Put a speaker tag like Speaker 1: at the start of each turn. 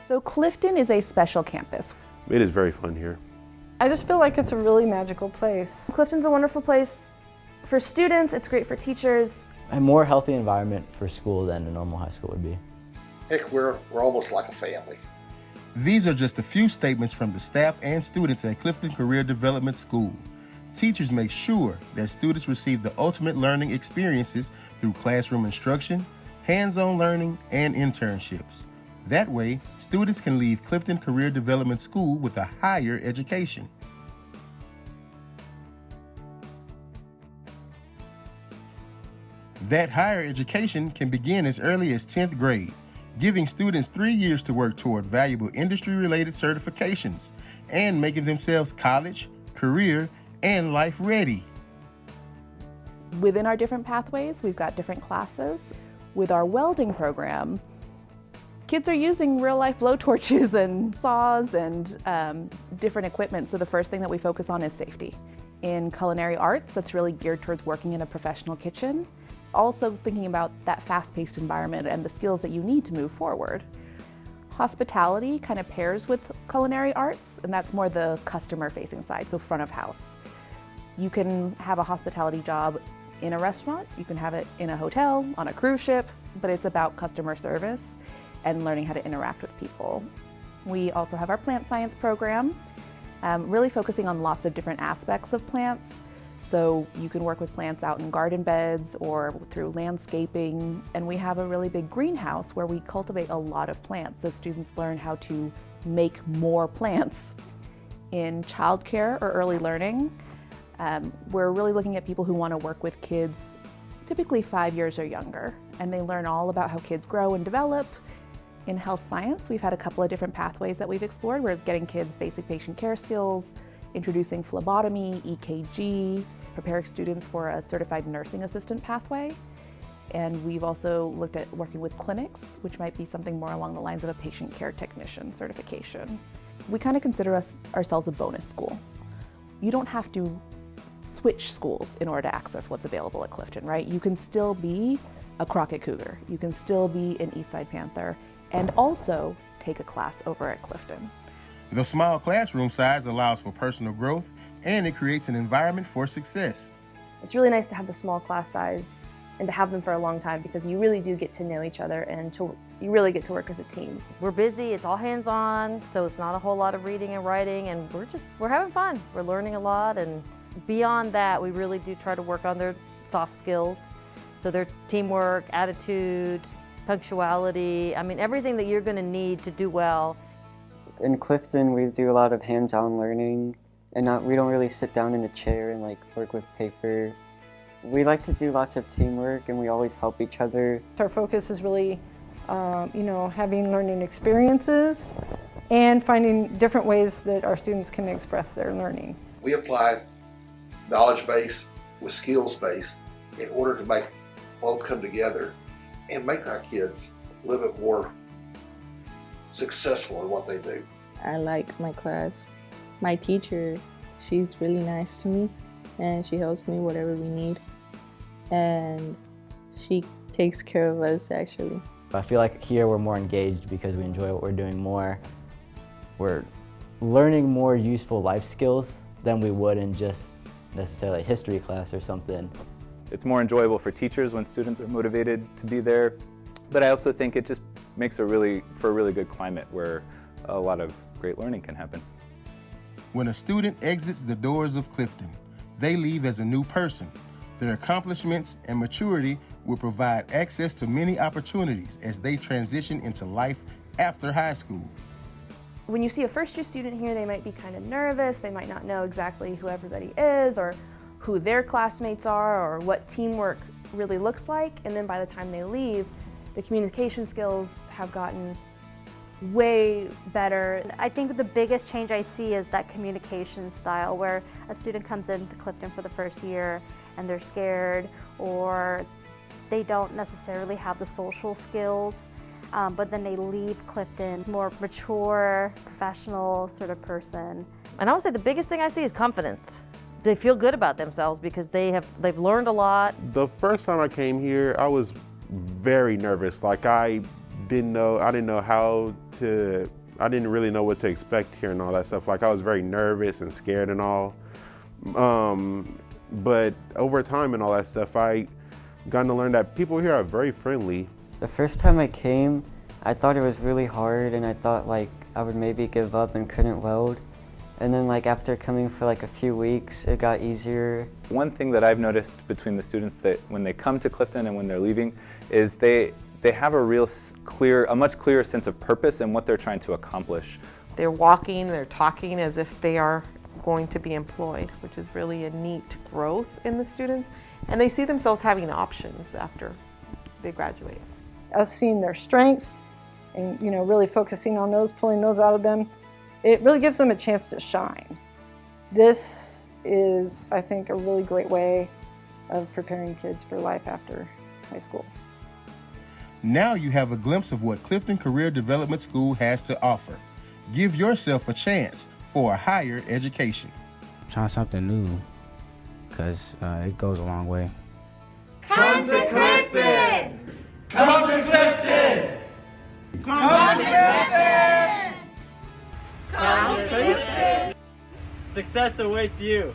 Speaker 1: So Clifton is a special campus.
Speaker 2: It is very fun here.
Speaker 3: I just feel like it's a really magical place.
Speaker 4: Clifton's a wonderful place for students, it's great for teachers.
Speaker 5: A more healthy environment for school than a normal high school would be.
Speaker 6: Heck, we're almost like a family.
Speaker 7: These are just a few statements from the staff and students at Clifton Career Development School. Teachers make sure that students receive the ultimate learning experiences through classroom instruction, hands-on learning, and internships. That way, students can leave Clifton Career Development School with a higher education. That higher education can begin as early as 10th grade, giving students 3 years to work toward valuable industry-related certifications and making themselves college, career, and life ready.
Speaker 1: Within our different pathways, we've got different classes. With our welding program, kids are using real-life blowtorches and saws and different equipment, so the first thing that we focus on is safety. In culinary arts, that's really geared towards working in a professional kitchen. Also thinking about that fast-paced environment and the skills that you need to move forward. Hospitality kind of pairs with culinary arts, and that's more the customer-facing side, so front of house. You can have a hospitality job in a restaurant, you can have it in a hotel, on a cruise ship, but it's about customer service and learning how to interact with people. We also have our plant science program, really focusing on lots of different aspects of plants. So you can work with plants out in garden beds or through landscaping. And we have a really big greenhouse where we cultivate a lot of plants, so students learn how to make more plants. In childcare or early learning, we're really looking at people who want to work with kids typically 5 years or younger, and they learn all about how kids grow and develop. In health science, we've had a couple of different pathways that we've explored. We're getting kids basic patient care skills, introducing phlebotomy, EKG, preparing students for a certified nursing assistant pathway. And we've also looked at working with clinics, which might be something more along the lines of a patient care technician certification. We kind of consider ourselves a bonus school. You don't have to switch schools in order to access what's available at Clifton, right? You can still be a Crockett Cougar, you can still be an Eastside Panther, and also take a class over at Clifton.
Speaker 7: The small classroom size allows for personal growth, and it creates an environment for success.
Speaker 4: It's really nice to have the small class size and to have them for a long time, because you really do get to know each other and you really get to work as a team.
Speaker 8: We're busy, it's all hands-on, so it's not a whole lot of reading and writing, and we're having fun. We're learning a lot, and beyond that, we really do try to work on their soft skills. So their teamwork, attitude, punctuality, I mean, everything that you're gonna need to do well.
Speaker 9: In Clifton, we do a lot of hands-on learning, and we don't really sit down in a chair and work with paper. We like to do lots of teamwork, and we always help each other.
Speaker 3: Our focus is really, having learning experiences and finding different ways that our students can express their learning.
Speaker 6: We apply knowledge base with skills base in order to make both come together and make our kids a little bit more successful in what they do.
Speaker 10: I like my class. My teacher, she's really nice to me, and she helps me whatever we need, and she takes care of us actually.
Speaker 5: I feel like here we're more engaged because we enjoy what we're doing more. We're learning more useful life skills than we would in just necessarily a history class or something.
Speaker 11: It's more enjoyable for teachers when students are motivated to be there, but I also think it just makes for a really good climate where a lot of great learning can happen.
Speaker 7: When a student exits the doors of Clifton, they leave as a new person. Their accomplishments and maturity will provide access to many opportunities as they transition into life after high school.
Speaker 4: When you see a first-year student here, they might be kind of nervous, they might not know exactly who everybody is or who their classmates are or what teamwork really looks like, and then by the time they leave, the communication skills have gotten way better.
Speaker 12: I think the biggest change I see is that communication style, where a student comes into Clifton for the first year and they're scared or they don't necessarily have the social skills, but then they leave Clifton more mature, professional sort of person.
Speaker 8: And I would say the biggest thing I see is confidence. They feel good about themselves because they've learned a lot.
Speaker 2: The first time I came here, I was very nervous. I didn't know how to, I didn't really know what to expect here and all that stuff. Like I was very nervous and scared and all. But over time and all that stuff, I got to learn that people here are very friendly.
Speaker 9: The first time I came, I thought it was really hard and I thought like I would maybe give up and couldn't weld. And then like after coming for like a few weeks, it got easier.
Speaker 11: One thing that I've noticed between the students that when they come to Clifton and when they're leaving is they have a much clearer sense of purpose and what they're trying to accomplish.
Speaker 13: They're walking, they're talking as if they are going to be employed, which is really a neat growth in the students. And they see themselves having options after they graduate.
Speaker 3: Us seeing their strengths and really focusing on those, pulling those out of them, it really gives them a chance to shine. This is, I think, a really great way of preparing kids for life after high school.
Speaker 7: Now you have a glimpse of what Clifton Career Development School has to offer. Give yourself a chance for a higher education.
Speaker 14: Try something new, because it goes a long way.
Speaker 15: Come to Clifton! Come to Clifton! Come to Clifton! Come to Clifton!
Speaker 16: Success awaits you.